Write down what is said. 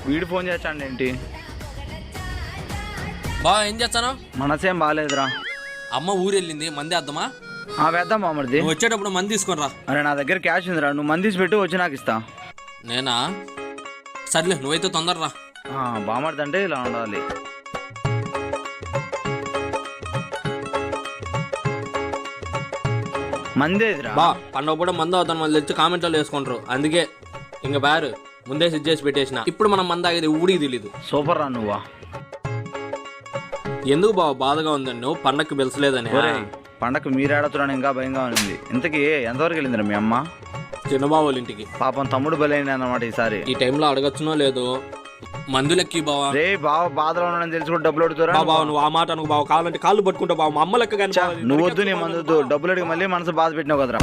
వీడు ఫోన్ చేస్తాండి ఏంటి? బా ఏం చేస్తాను? మనసేం బాగాలేదురా. అమ్మ ఊరు వెళ్ళింది, మంది వేద్దామా? వేద్దాం బామర్ది. నువ్వు వచ్చేటప్పుడు మంది తీసుకొని రా. అరే నా దగ్గర క్యాష్ ఉందిరా, నువ్వు మంది తీసి పెట్టు, వచ్చి నాకు ఇస్తా. నేనా? సర్లే నువ్వైతే తొందర రా. బామర్ది అంటే ఇలా ఉండాలి. మందేదిరా బా పండుగ కూడా మందు అవుతాను మళ్ళీ తెచ్చి కామెంట్లో వేసుకుంటారు. అందుకే ఇంక బారు ముందే సిట్ చేసి పెట్టేసిన. ఇప్పుడు మనం మంద ఆగేది ఊడికి తెలీదు. సూపర్ రా నువ్వా. ఎందుకు బావ బాధగా ఉందండి? నువ్వు పండగకి పిలచలేదని. పండగకు మీరేడతారని ఇంకా భయంగా ఉంది. ఇంతకీ ఎంతవరకు వెళ్ళిందిరా మీ అమ్మ? చిన్నబాబు వాళ్ళ ఇంటికి. పాపం తమ్ముడు బలైన అన్నమాట ఈసారి. ఈ టైంలో అడగచ్చునో లేదు. మందులెక్కి బావా. రే బావ బాధలో ఉన్నాడని తెలిసి కూడా డబ్బులు అడుగుతారా? బావ నువ్వు ఆ మాట అనుకు బావ, కావాలంటే కాళ్ళు పట్టుకుంటా బావ, మా అమ్మ లెక్క. నువ్వు వద్దు, నీ మందు వద్దు, డబ్బులు అడిగి మళ్ళీ మనసు బాధ పెట్టినావు కదరా.